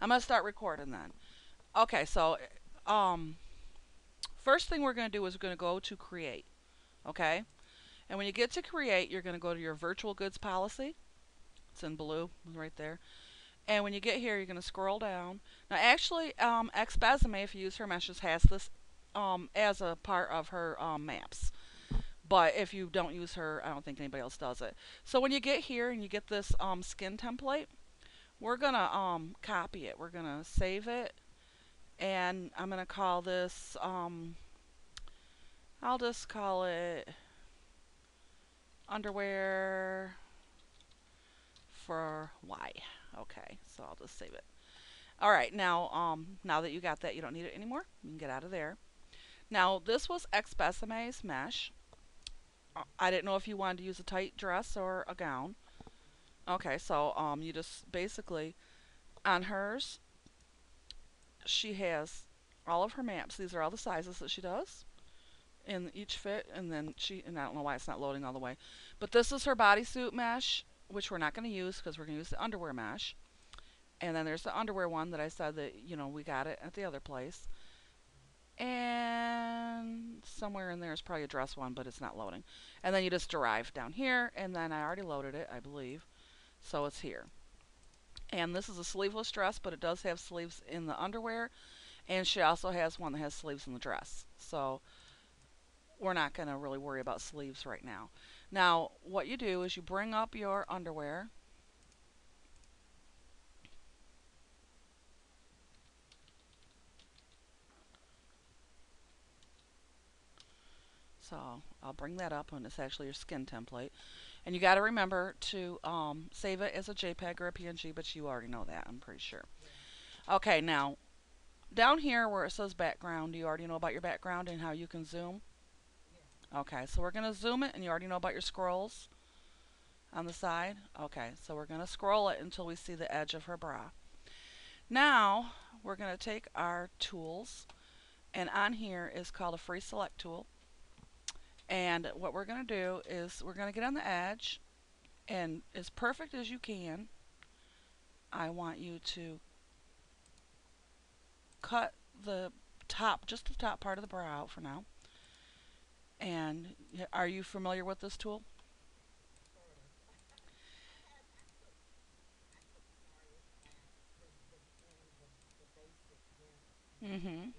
I'm gonna start recording then. Okay, so um, first thing we're gonna do is we're gonna go to create. Okay, and when you get to create, you're gonna go to your virtual goods policy. It's in blue, right there. And when you get here, you're gonna scroll down. Now, actually, Xbesame, if you use her meshes, has this as a part of her maps. But if you don't use her, I don't think anybody else does it. So when you get here and you get this skin template, we're gonna copy it. We're gonna save it, and I'm gonna call this I'll just call it underwear for Y. Okay, so I'll just save it. All right, now that you got that, you don't need it anymore. You can get out of there. Now this was Xbesame's mesh. I didn't know if you wanted to use a tight dress or a gown. Okay, so you just basically on hers, she has all of her maps. These are all the sizes that she does in each fit, and then and I don't know why it's not loading all the way, but this is her bodysuit mesh, which we're not going to use because we're going to use the underwear mesh. And then there's the underwear one that I said that we got it at the other place, and somewhere in there is probably a dress one, but it's not loading. And then you just derive down here, and then I already loaded it, I believe, so it's here. And this is a sleeveless dress, but it does have sleeves in the underwear, and she also has one that has sleeves in the dress. So we're not going to really worry about sleeves right now. Now, what you do is you bring up your underwear. So I'll bring that up, and it's actually your skin template. And you got to remember to save it as a JPEG or a PNG, but you already know that, I'm pretty sure. Okay, now down here where it says background, do you already know about your background and how you can zoom? Okay, so we're going to zoom it, and you already know about your scrolls on the side. Okay, so we're going to scroll it until we see the edge of her bra. Now we're going to take our tools, and on here is called a free select tool. And what we're going to do is we're going to get on the edge, and as perfect as you can, I want you to cut the top, just the top part of the bra out for now. And are you familiar with this tool? Mm-hmm.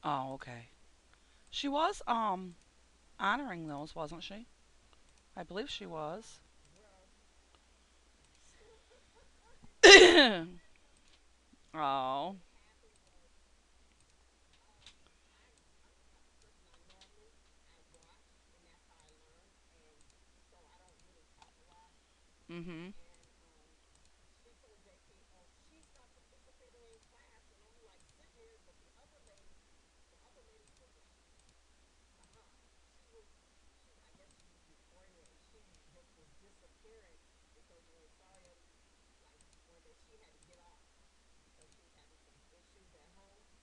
Oh, okay. She was honoring those, wasn't she? I believe she was. Oh. Mm-hmm.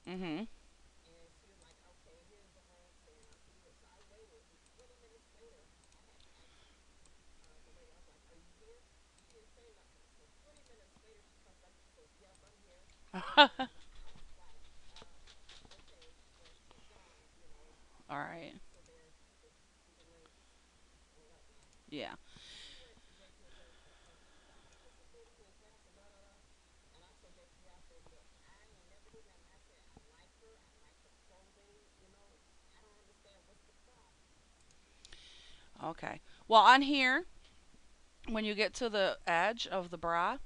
Mm-hmm. All right. Yeah. Okay. Well, on here, when you get to the edge of the bra,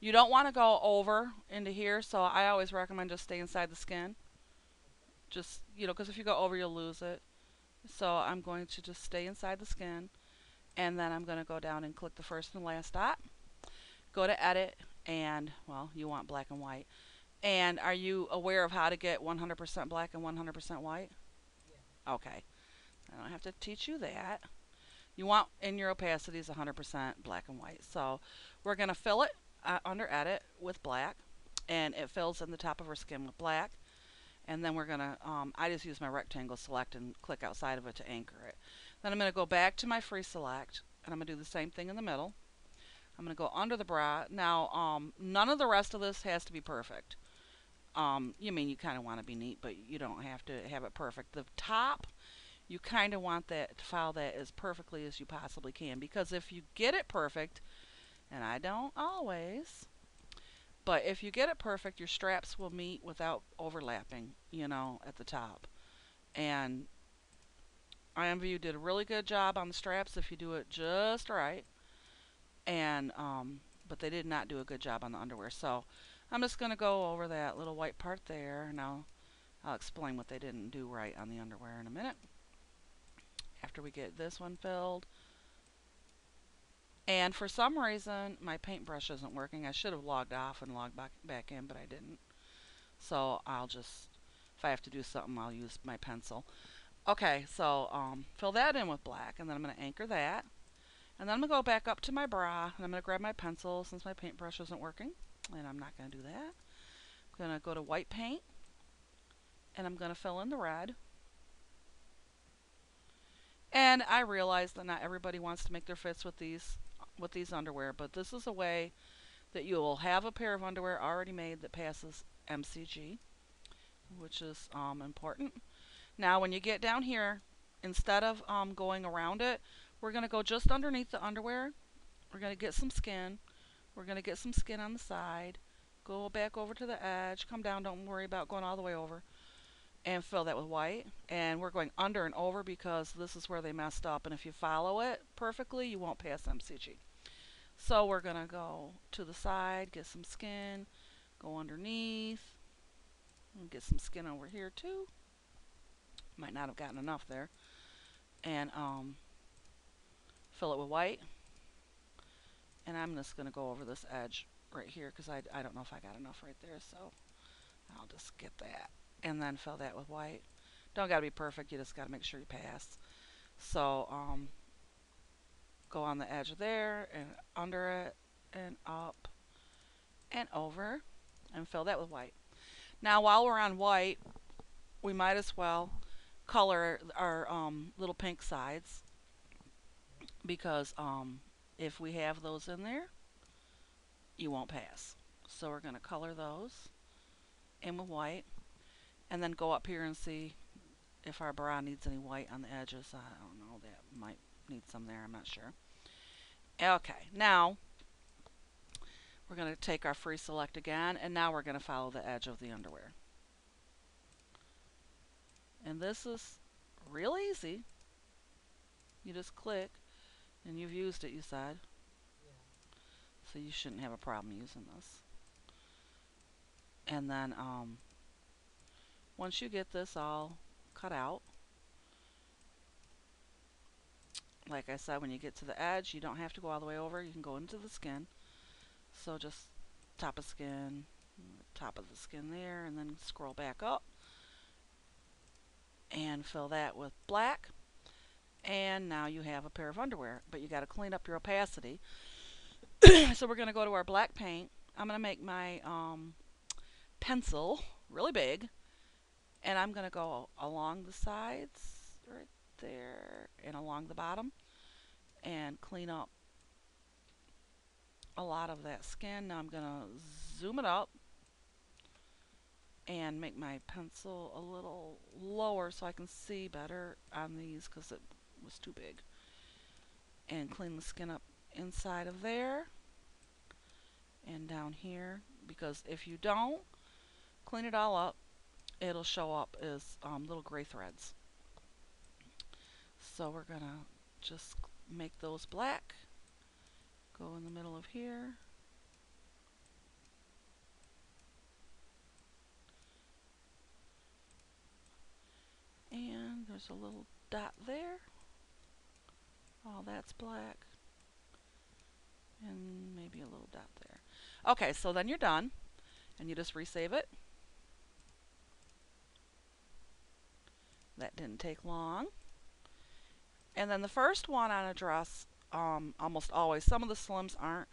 you don't want to go over into here. So I always recommend just stay inside the skin. Just, because if you go over, you'll lose it. So I'm going to just stay inside the skin. And then I'm going to go down and click the first and last dot. Go to edit. And, well, you want black and white. And are you aware of how to get 100% black and 100% white? Okay. I don't have to teach you that. You want in your opacities 100% black and white. So we're going to fill it under edit with black. And it fills in the top of her skin with black. And then we're going to, I just use my rectangle select and click outside of it to anchor it. Then I'm going to go back to my free select, and I'm going to do the same thing in the middle. I'm going to go under the bra. Now, none of the rest of this has to be perfect. You kind of want to be neat, but you don't have to have it perfect. The top, you kind of want that to file that as perfectly as you possibly can, because if you get it perfect, and I don't always, but if you get it perfect, your straps will meet without overlapping, at the top. And IMVU did a really good job on the straps if you do it just right. And but they did not do a good job on the underwear. So I'm just going to go over that little white part there. Now I'll explain what they didn't do right on the underwear in a minute. After we get this one filled. And for some reason, my paintbrush isn't working. I should have logged off and logged back in, but I didn't. So I'll just, if I have to do something, I'll use my pencil. Okay, so fill that in with black, and then I'm going to anchor that. And then I'm going to go back up to my bra, and I'm going to grab my pencil since my paintbrush isn't working. And I'm not going to do that. I'm going to go to white paint, and I'm going to fill in the red. And I realize that not everybody wants to make their fits with these underwear, but this is a way that you will have a pair of underwear already made that passes MCG, which is important. Now, when you get down here, instead of going around it, we're going to go just underneath the underwear. We're going to get some skin. We're going to get some skin on the side. Go back over to the edge. Come down. Don't worry about going all the way over. And fill that with white. And we're going under and over because this is where they messed up. And if you follow it perfectly, you won't pass MCG. So we're going to go to the side, get some skin, go underneath, and get some skin over here too. Might not have gotten enough there. And fill it with white. And I'm just going to go over this edge right here because I don't know if I got enough right there. So I'll just get that. And then fill that with white. Don't got to be perfect. You just got to make sure you pass. So go on the edge there and under it and up and over and fill that with white. Now while we're on white, we might as well color our little pink sides because if we have those in there, you won't pass. So we're going to color those in with white and then go up here and see if our bra needs any white on the edges. I don't know, that might need some there, I'm not sure. Okay, now we're going to take our free select again, and now we're going to follow the edge of the underwear. And this is real easy. You just click, and you've used it, you said. So you shouldn't have a problem using this. And then once you get this all cut out, like I said, when you get to the edge, you don't have to go all the way over. You can go into the skin. So just top of skin, top of the skin there, and then scroll back up and fill that with black. And now you have a pair of underwear, but you got to clean up your opacity. So we're going to go to our black paint. I'm going to make my pencil really big, and I'm going to go along the sides right there and along the bottom and clean up a lot of that skin. Now I'm going to zoom it up and make my pencil a little lower so I can see better on these because it was too big. And clean the skin up inside of there and down here, because if you don't clean it all up, it'll show up as little gray threads. So we're going to just make those black. Go in the middle of here. And there's a little dot there. All that's black. And maybe a little dot there. Okay, so then you're done. And you just resave it. That didn't take long. And then the first one on a dress, almost always, some of the slims aren't,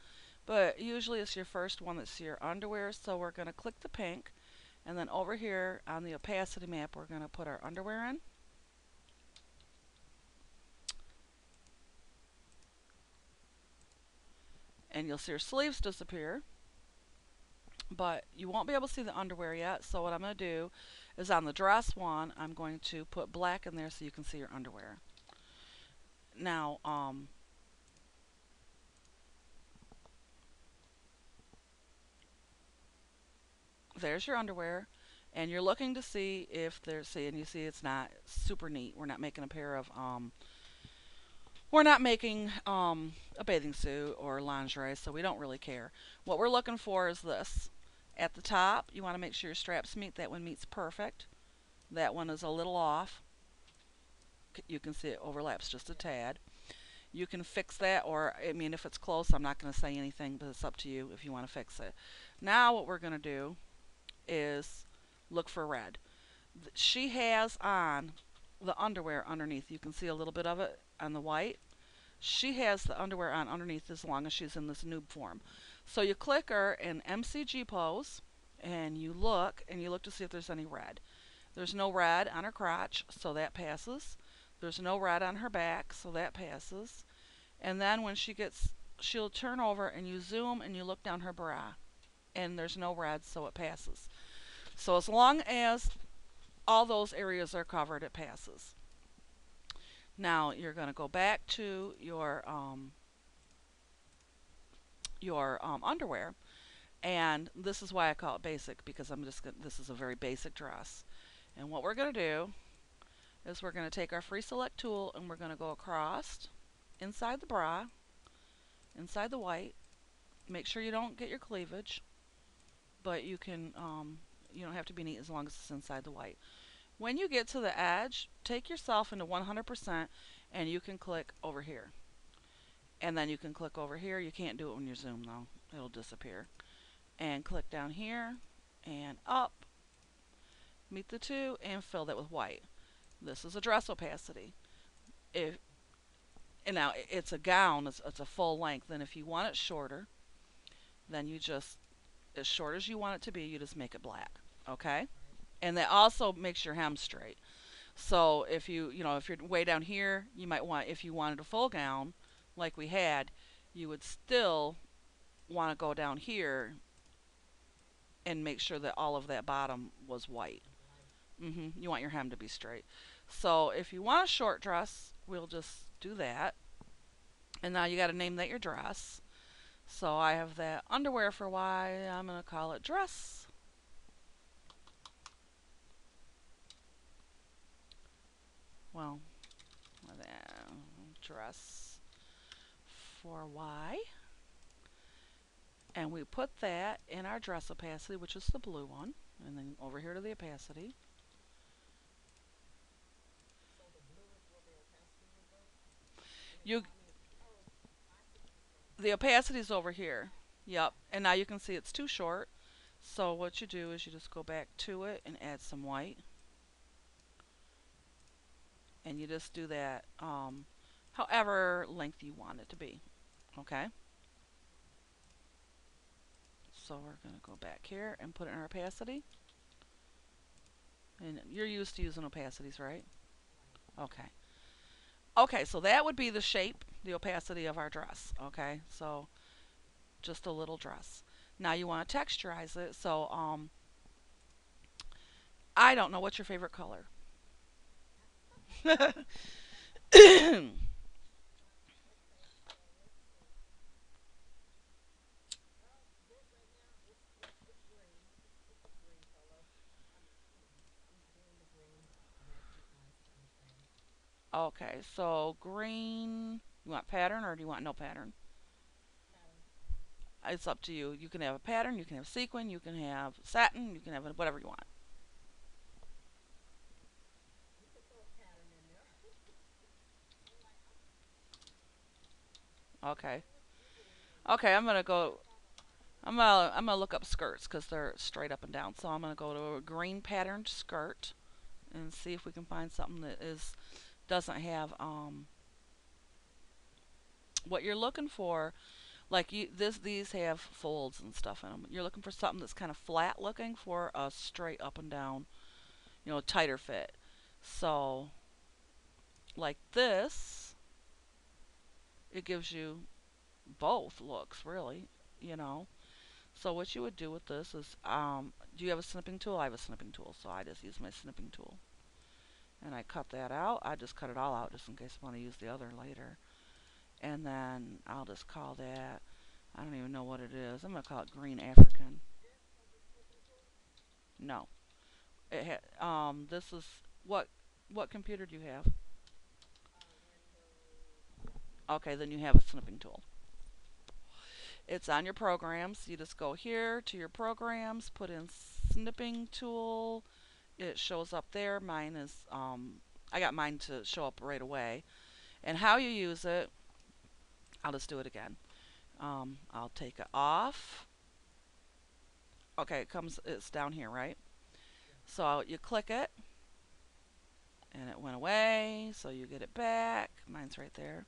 but usually it's your first one that's your underwear. So we're going to click the pink, and then over here on the opacity map, we're going to put our underwear in. and you'll see her sleeves disappear, but you won't be able to see the underwear yet. So what I'm going to do is on the dress one, I'm going to put black in there so you can see your underwear. Now, there's your underwear, and you're looking to see if there's, see, and you see it's not super neat. We're not making a pair of, we're not making a bathing suit or lingerie, so we don't really care. What we're looking for is this. At the top, you want to make sure your straps meet. That one meets perfect. That one is a little off. You can see it overlaps just a tad. You can fix that, or I mean, if it's close, I'm not going to say anything, but it's up to you if you want to fix it. Now, what we're going to do is look for red. She has on the underwear underneath. You can see a little bit of it on the white. She has the underwear on underneath as long as she's in this noob form. So you click her in MCG pose, and you look to see if there's any red. There's no red on her crotch, so that passes. There's no red on her back, so that passes. And then when she'll turn over and you zoom and you look down her bra, and there's no red, so it passes. So as long as all those areas are covered, it passes. Now you're going to go back to your underwear, and this is why I call it basic, because this is a very basic dress. And what we're going to do is we're going to take our free select tool and we're going to go across inside the bra, inside the white. Make sure you don't get your cleavage, but you don't have to be neat as long as it's inside the white. When you get to the edge, take yourself into 100% and you can click over here. And then you can click over here. You can't do it when you zoom though. It'll disappear. And click down here and up. Meet the two and fill that with white. This is a dress opacity. If and now it's a gown, it's a full length. And if you want it shorter, then you just, as short as you want it to be, you just make it black. Okay? And that also makes your hem straight. So if if you're way down here, you might want, if you wanted a full gown like we had, you would still want to go down here and make sure that all of that bottom was white. You want your hem to be straight. So if you want a short dress, we'll just do that. And now you got to name that your dress. So I have that underwear for Y. I'm going to call it dress. Well, dress for Y. And we put that in our dress opacity, which is the blue one. And then over here to the opacity. You, the opacity is over here. Yep. And now you can see it's too short. So what you do is you just go back to it and add some white. And you just do that however length you want it to be. Okay? So we're going to go back here and put it in our opacity. And you're used to using opacities, right? Okay. Okay, so that would be the shape, the opacity of our dress. Okay, so just a little dress. Now you want to texturize it. So I don't know, what's your favorite color? Okay, so green. You want pattern or do you want no pattern? It's up to you. You can have a pattern, you can have sequin, you can have satin, you can have whatever you want. Okay. Okay, I'm gonna look up skirts because they're straight up and down. So I'm gonna go to a green patterned skirt and see if we can find something that doesn't have what you're looking for. Like these have folds and stuff in them. You're looking for something that's kind of flat looking for a straight up and down, tighter fit. So like this, it gives you both looks really, you know. So what you would do with this is, do you have a snipping tool? I have a snipping tool, so I just use my snipping tool. And I cut that out. I just cut it all out just in case I want to use the other later. And then I'll just call that, I don't even know what it is. I'm going to call it Green African. No. This is, what computer do you have? Okay, then you have a snipping tool. It's on your programs. You just go here to your programs, put in snipping tool. It shows up there. Mine is, I got mine to show up right away. And how you use it, I'll just do it again. I'll take it off. Okay, it's down here, right? So you click it, and it went away. So you get it back. Mine's right there.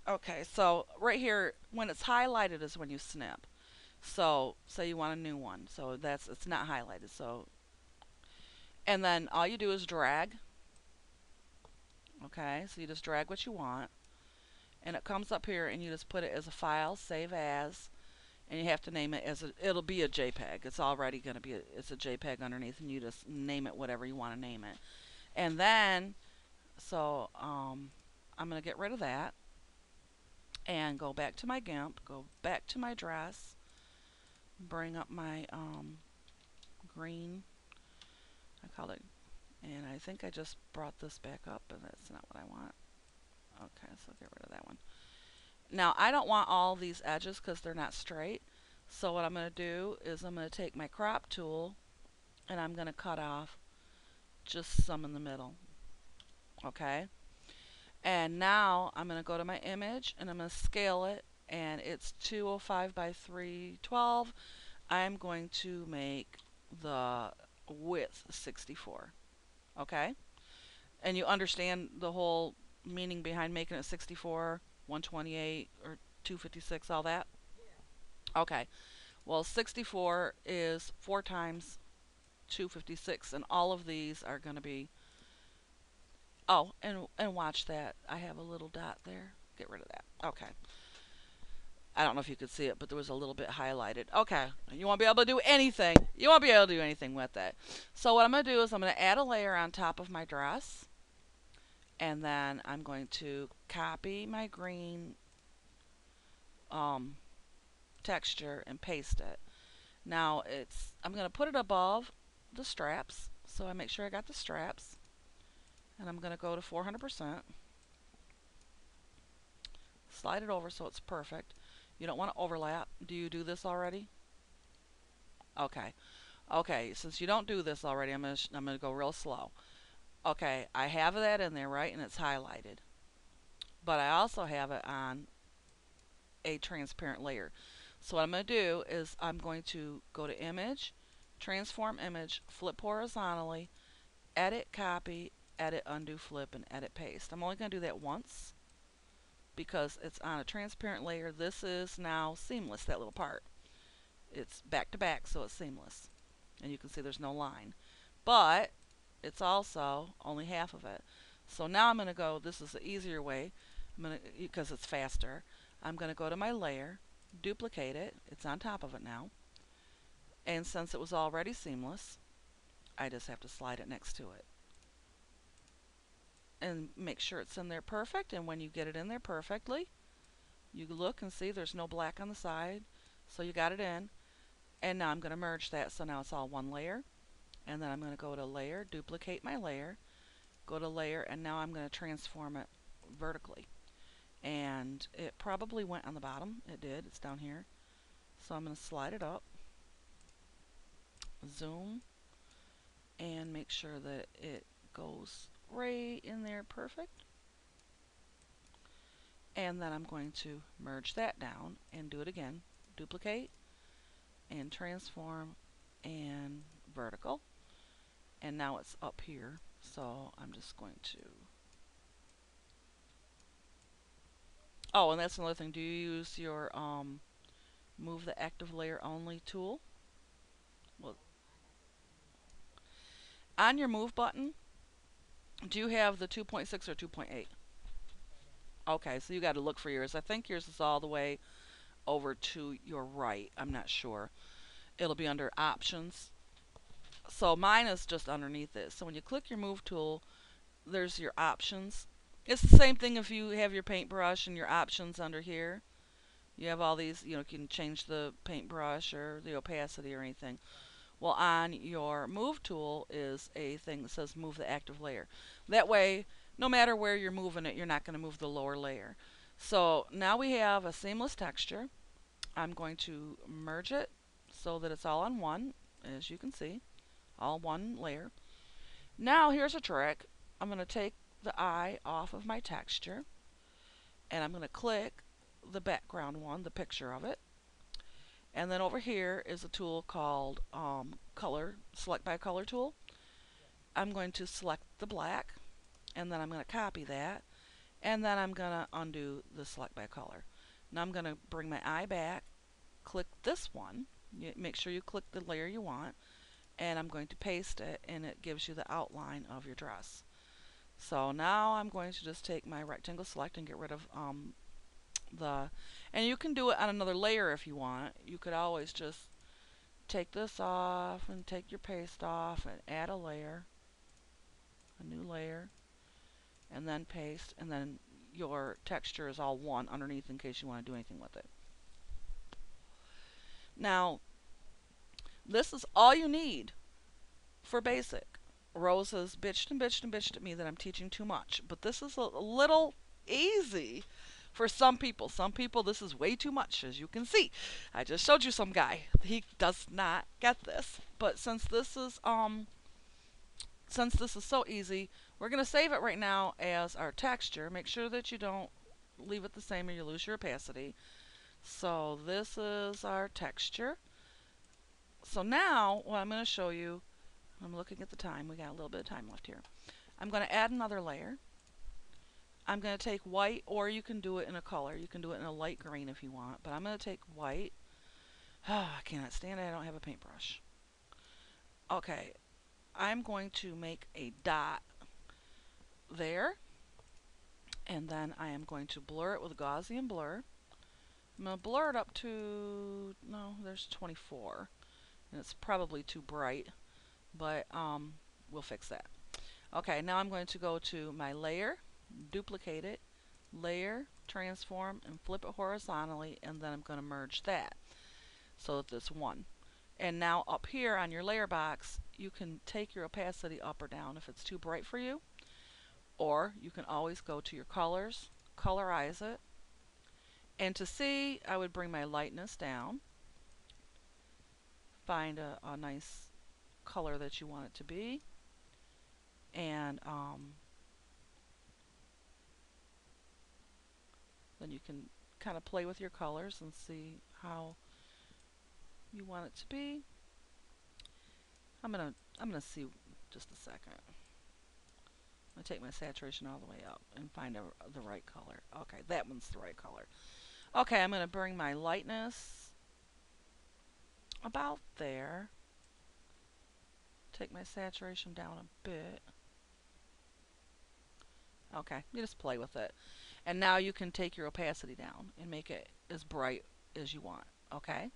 Okay, so right here, when it's highlighted is when you snip. So say you want a new one. So it's not highlighted. So, and then all you do is drag. Okay, so you just drag what you want, and it comes up here, and you just put it as a file, save as, and you have to name it as it'll be a JPEG. It's already going to be it's a JPEG underneath, and you just name it whatever you want to name it. And then, so I'm going to get rid of that and go back to my GIMP, go back to my dress, bring up my green, I call it, and I think I just brought this back up, and that's not what I want. Okay, so get rid of that one. Now I don't want all these edges because they're not straight. So what I'm going to do is I'm going to take my crop tool and I'm going to cut off just some in the middle. Okay. And now I'm going to go to my image and I'm going to scale it, and it's 205 by 312. I'm going to make the width 64. Okay. And you understand the whole meaning behind making it 64, 128, or 256, all that? Okay. Well, 64 is 4 times 256, and all of these are going to be. Oh, and watch that. I have a little dot there. Get rid of that. Okay. I don't know if you could see it, but there was a little bit highlighted. Okay. You won't be able to do anything. You won't be able to do anything with it. So what I'm going to do is I'm going to add a layer on top of my dress, and then I'm going to copy my green um, texture and paste it. Now I'm going to put it above the straps, so I make sure I got the straps, and I'm going to go to 400%, slide it over so it's perfect. You don't want to overlap. Do you do this already? Okay. Okay, since you don't do this already, I'm going to go real slow. Okay, I have that in there, right? And it's highlighted. But I also have it on a transparent layer. So what I'm going to do is I'm going to go to image, transform image, flip horizontally, edit copy, edit undo flip, and edit paste. I'm only going to do that once because it's on a transparent layer. This is now seamless, that little part. It's back to back, so it's seamless. And you can see there's no line. But it's also only half of it. So now I'm going to go, this is the easier way, because it's faster. I'm going to go to my layer, duplicate it. It's on top of it now. And since it was already seamless, I just have to slide it next to it. And make sure it's in there perfect. And when you get it in there perfectly, you look and see there's no black on the side. So you got it in. And now I'm going to merge that, so now it's all one layer. And then I'm going to go to layer, duplicate my layer, go to layer, and now I'm going to transform it vertically. And it probably went on the bottom. It did. It's down here. So I'm going to slide it up, zoom, and make sure that it goes right in there perfect. And then I'm going to merge that down and do it again. Duplicate and transform and vertical. And now it's up here. So I'm just going to. Oh, and that's another thing. Do you use your move the active layer only tool? Well, on your move button, do you have the 2.6 or 2.8? Okay, so you got to look for yours. I think yours is all the way over to your right. I'm not sure. It'll be under options. So mine is just underneath it. So when you click your move tool, there's your options. It's the same thing if you have your paintbrush and your options under here. You have all these, you can change the paintbrush or the opacity or anything. Well, on your move tool is a thing that says move the active layer. That way, no matter where you're moving it, you're not going to move the lower layer. So now we have a seamless texture. I'm going to merge it so that it's all on one, as you can see, all one layer. Now here's a trick. I'm going to take the eye off of my texture and I'm going to click the background one, the picture of it. And then over here is a tool called color, select by color tool. I'm going to select the black and then I'm going to copy that and then I'm going to undo the select by color. Now I'm going to bring my eye back, click this one, make sure you click the layer you want, and I'm going to paste it and it gives you the outline of your dress. So now I'm going to just take my rectangle select and get rid of and you can do it on another layer if you want. You could always just take this off and take your paste off and add a layer, a new layer, and then paste, and then your texture is all one underneath in case you want to do anything with it. Now, this is all you need for basic. Rose has bitched and bitched and bitched at me that I'm teaching too much, but this is a little easy for some people. Some people, this is way too much, as you can see. I just showed you some guy. He does not get this. But since this is so easy, we're going to save it right now as our texture. Make sure that you don't leave it the same or you lose your opacity. So this is our texture. So now what I'm going to show you, I'm looking at the time. We got a little bit of time left here. I'm going to add another layer. I'm going to take white, or you can do it in a color. You can do it in a light green if you want, but I'm going to take white. I cannot stand it. I don't have a paintbrush. Okay, I'm going to make a dot there, and then I am going to blur it with Gaussian blur. I'm going to blur it up to, no, there's 24, and it's probably too bright, but we'll fix that. Okay, now I'm going to go to my layer, duplicate it, layer, transform, and flip it horizontally, and then I'm going to merge that so that it's one. And now up here on your layer box, you can take your opacity up or down if it's too bright for you, or you can always go to your colors, colorize it, and to see, I would bring my lightness down, find a nice color that you want it to be, and then you can kind of play with your colors and see how you want it to be. I'm gonna see just a second. I'm gonna take my saturation all the way up and find the right color. Okay, that one's the right color. Okay, I'm gonna bring my lightness about there. Take my saturation down a bit. Okay, you just play with it. And now you can take your opacity down and make it as bright as you want. Okay?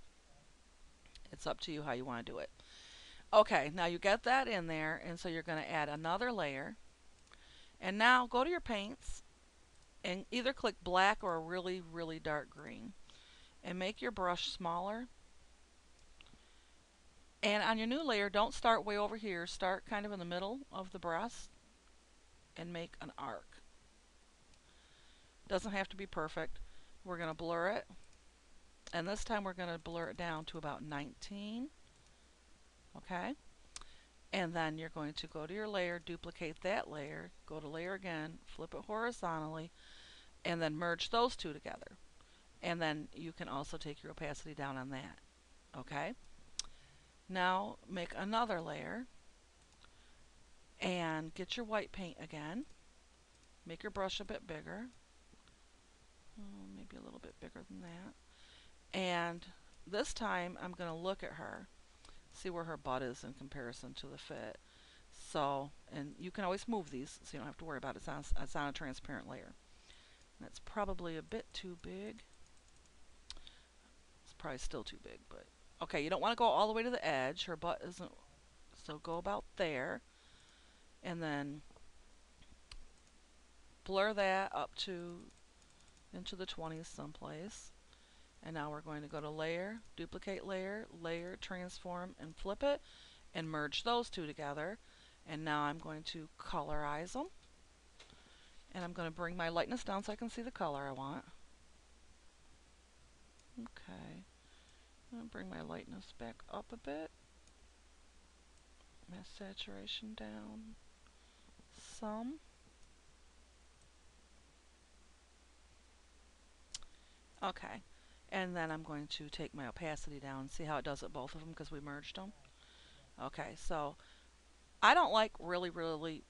It's up to you how you want to do it. Okay, now you get that in there, and so you're going to add another layer. And now go to your paints and either click black or a really, really dark green. And make your brush smaller. And on your new layer, don't start way over here. Start kind of in the middle of the breast and make an arc. Doesn't have to be perfect. We're going to blur it. And this time we're going to blur it down to about 19. Okay? And then you're going to go to your layer, duplicate that layer, go to layer again, flip it horizontally, and then merge those two together. And then you can also take your opacity down on that. Okay? Now make another layer and get your white paint again. Make your brush a bit bigger. Maybe a little bit bigger than that. And this time I'm going to look at her, see where her butt is in comparison to the fit. So, and you can always move these so you don't have to worry about it. It's on a transparent layer. That's probably a bit too big. It's probably still too big, but okay, you don't want to go all the way to the edge. Her butt isn't, so go about there, and then blur that up to into the 20s someplace. And now we're going to go to layer, duplicate layer, layer, transform, and flip it, and merge those two together. And now I'm going to colorize them. And I'm going to bring my lightness down so I can see the color I want. Okay. I'm going to bring my lightness back up a bit. My saturation down some. Okay. And then I'm going to take my opacity down and see how it does at both of them because we merged them. Okay, so I don't like really, really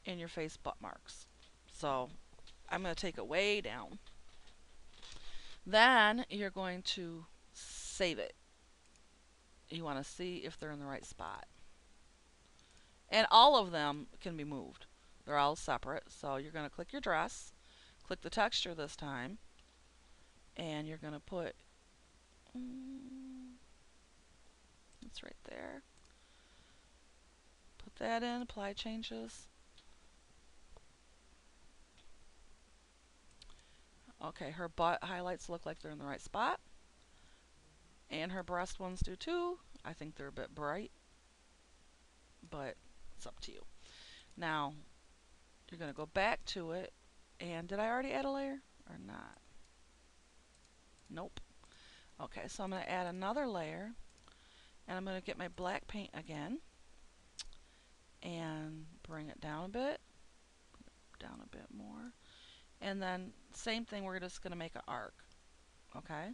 in your face butt marks. So I'm going to take it way down. Then you're going to save it. You want to see if they're in the right spot. And all of them can be moved. They're all separate. So you're going to click your dress, click the texture this time, and you're going to put, it's right there. Put that in, apply changes. Okay, her butt highlights look like they're in the right spot. And her breast ones do too. I think they're a bit bright, but it's up to you. Now, you're going to go back to it. And did I already add a layer or not? Nope. Okay, so I'm going to add another layer. And I'm going to get my black paint again. And bring it down a bit. Down a bit more. And then, same thing, we're just going to make an arc. Okay?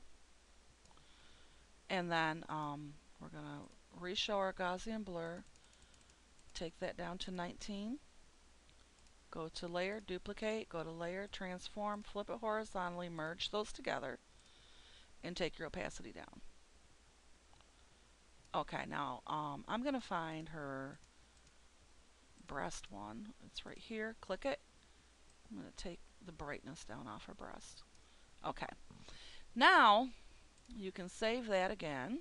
And then we're going to re-show our Gaussian blur. Take that down to 19. Go to layer, duplicate, go to layer, transform, flip it horizontally, merge those together, and take your opacity down. Okay, now I'm going to find her breast one. It's right here. Click it. I'm going to take the brightness down off her breast. Okay. Now you can save that again.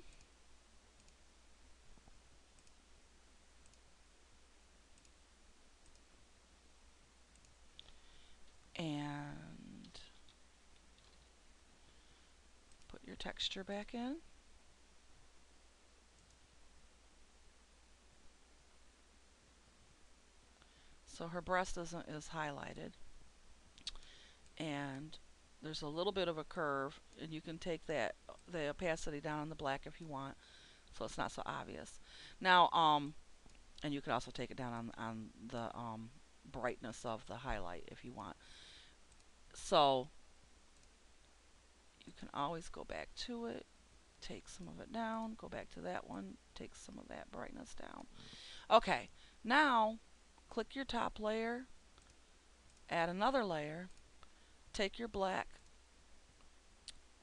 And put your texture back in. So her breast is highlighted. And there's a little bit of a curve, and you can take the opacity down on the black if you want, so it's not so obvious. Now, and you can also take it down on the brightness of the highlight if you want. So you can always go back to it, take some of it down, go back to that one, take some of that brightness down. Okay, now click your top layer, add another layer, take your black,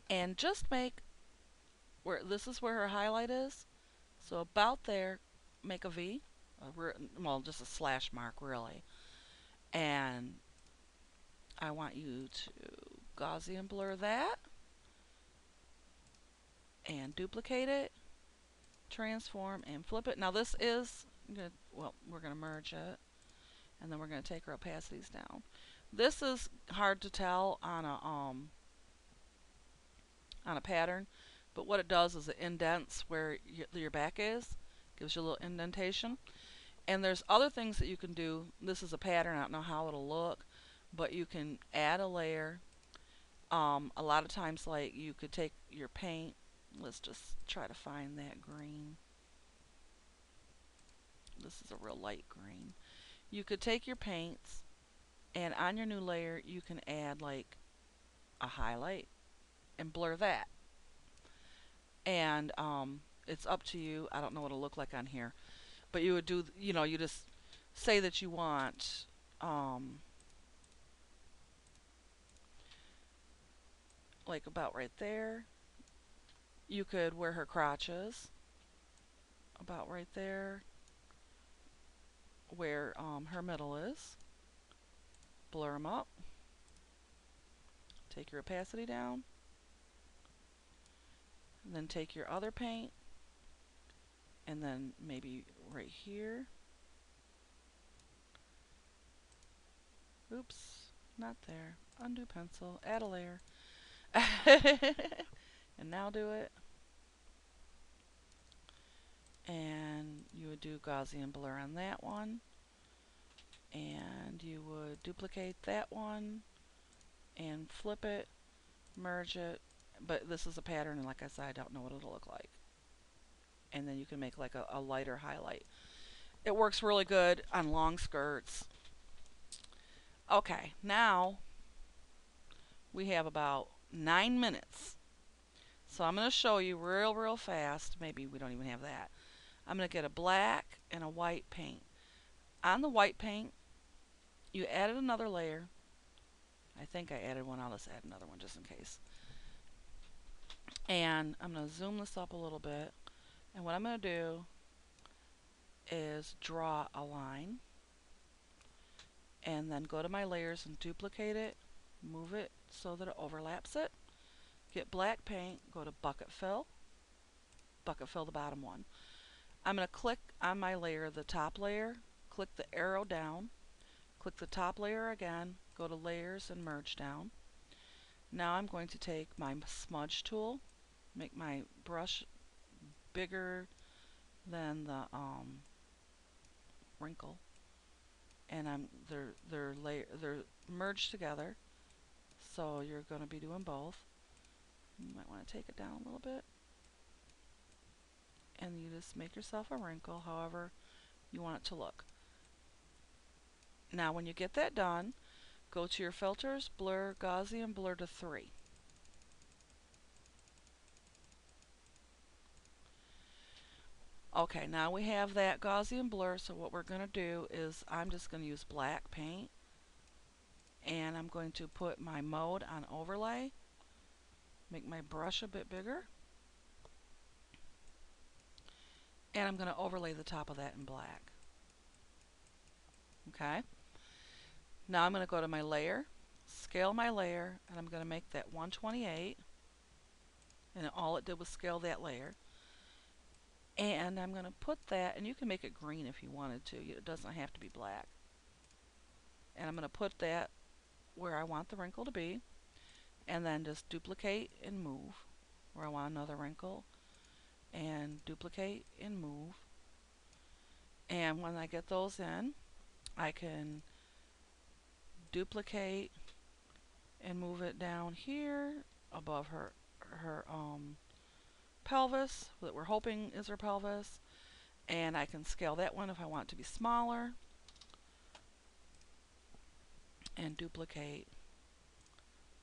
and just make where this is where her highlight is. So about there, make a V, well, just a slash mark really. And I want you to Gaussian blur that and duplicate it, transform, and flip it. Now this is, well, we're going to merge it, and then we're going to take our opacities down. This is hard to tell on a pattern, but what it does is it indents where your back is, gives you a little indentation. And there's other things that you can do. This is a pattern. I don't know how it'll look, but you can add a layer. A lot of times, like, you could take your paint. Let's just try to find that green. This is a real light green. You could take your paints, and on your new layer, you can add, like, a highlight and blur that. And it's up to you. I don't know what it'll look like on here. But you would do, you just say that you want like about right there. You could where her crotch is, about right there, where her middle is. Blur them up. Take your opacity down. And then take your other paint. And then maybe right here. Oops, not there. Undo pencil. Add a layer. And now do it. And you would do Gaussian blur on that one. And you would duplicate that one and flip it, merge it. But this is a pattern, and like I said, I don't know what it'll look like. And then you can make like a lighter highlight. It works really good on long skirts. Okay, now we have about 9 minutes. So I'm going to show you real fast. Maybe we don't even have that. I'm going to get a black and a white paint. On the white paint, you added another layer. I think I added one. I'll just add another one just in case. And I'm going to zoom this up a little bit. And what I'm going to do is draw a line. And then go to my layers and duplicate it. Move it so that it overlaps it. Get black paint. Go to bucket fill. Bucket fill the bottom one. I'm going to click on my layer, the top layer. Click the arrow down. Click the top layer again. Go to layers and merge down. Now I'm going to take my smudge tool. Make my brush bigger than the wrinkle, and they're merged together. So you're going to be doing both. You might want to take it down a little bit, and you just make yourself a wrinkle, however you want it to look. Now, when you get that done, go to your filters, blur, Gaussian blur to 3. Okay, now we have that Gaussian blur, so what we're going to do is I'm just going to use black paint, and I'm going to put my mode on overlay, make my brush a bit bigger, and I'm going to overlay the top of that in black. Okay, now I'm going to go to my layer, scale my layer, and I'm going to make that 128, and all it did was scale that layer. And I'm going to put that, and you can make it green if you wanted to. It doesn't have to be black. And I'm going to put that where I want the wrinkle to be, and then just duplicate and move where I want another wrinkle, and duplicate and move. And when I get those in, I can duplicate and move it down here above her pelvis that we're hoping is her pelvis. And I can scale that one if I want it to be smaller, and duplicate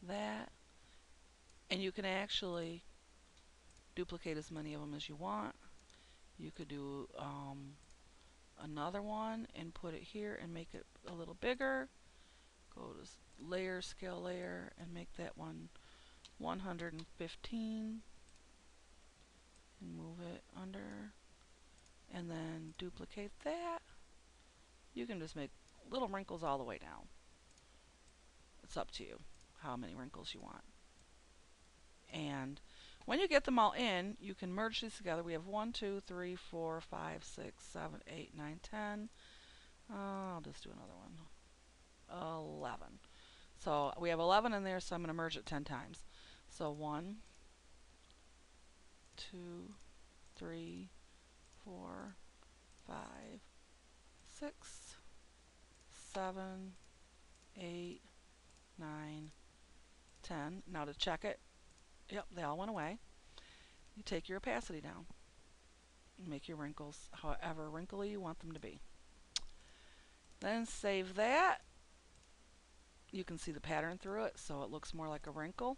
that. And you can actually duplicate as many of them as you want. You could do another one and put it here and make it a little bigger. Go to layer, scale layer, and make that one 115 and move it under, and then duplicate that. You can just make little wrinkles all the way down. It's up to you how many wrinkles you want. And when you get them all in, you can merge these together. We have 1, 2, 3, 4, 5, 6, 7, 8, 9, 10. I'll just do another one. 11. So we have 11 in there, so I'm going to merge it 10 times. So 1, 2, 3, 4, 5, 6, 7, 8, 9, 10. Now to check it, yep, they all went away. You take your opacity down. Make your wrinkles however wrinkly you want them to be. Then save that. You can see the pattern through it, so it looks more like a wrinkle.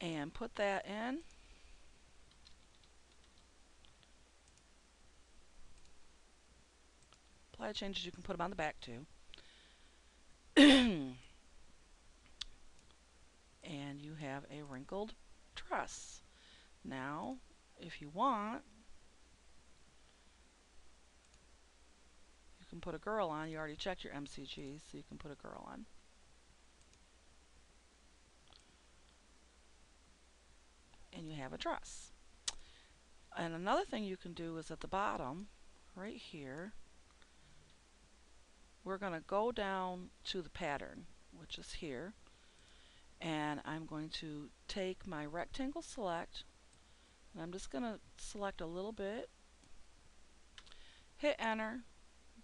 And put that in. Apply changes, you can put them on the back too. And you have a wrinkled dress. Now, if you want, you can put a girl on. You already checked your MCG, so you can put a girl on. have a dress. And another thing you can do is at the bottom, right here, we're going to go down to the pattern, which is here. And I'm going to take my rectangle select, and I'm just going to select a little bit, hit enter,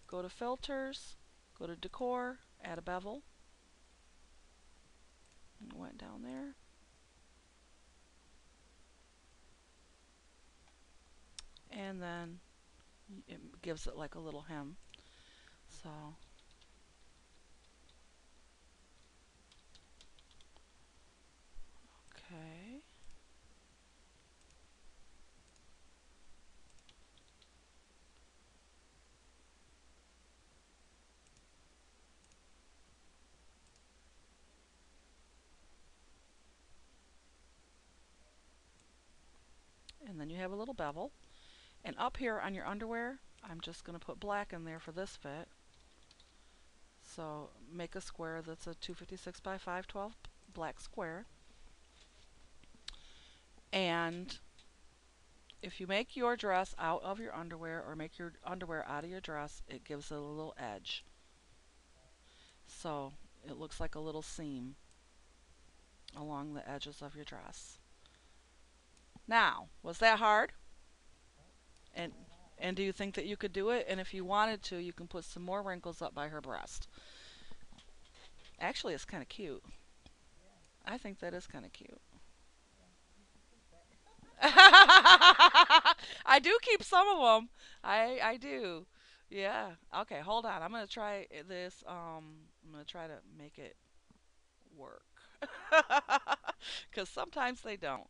go to filters, go to decor, add a bevel, and went down there. And then it gives it like a little hem. So, okay. And then you have a little bevel. And up here on your underwear, I'm just going to put black in there for this fit. So make a square that's a 256 by 512 black square. And if you make your dress out of your underwear or make your underwear out of your dress, it gives it a little edge. So it looks like a little seam along the edges of your dress. Now, was that hard? And and do you think that you could do it? And if you wanted to, you can put some more wrinkles up by her breast. Actually, it's kind of cute. I think that is kind of cute. I do keep some of them. I do. Yeah. Okay, hold on. I'm gonna try this. I'm gonna try to make it work. Because sometimes they don't.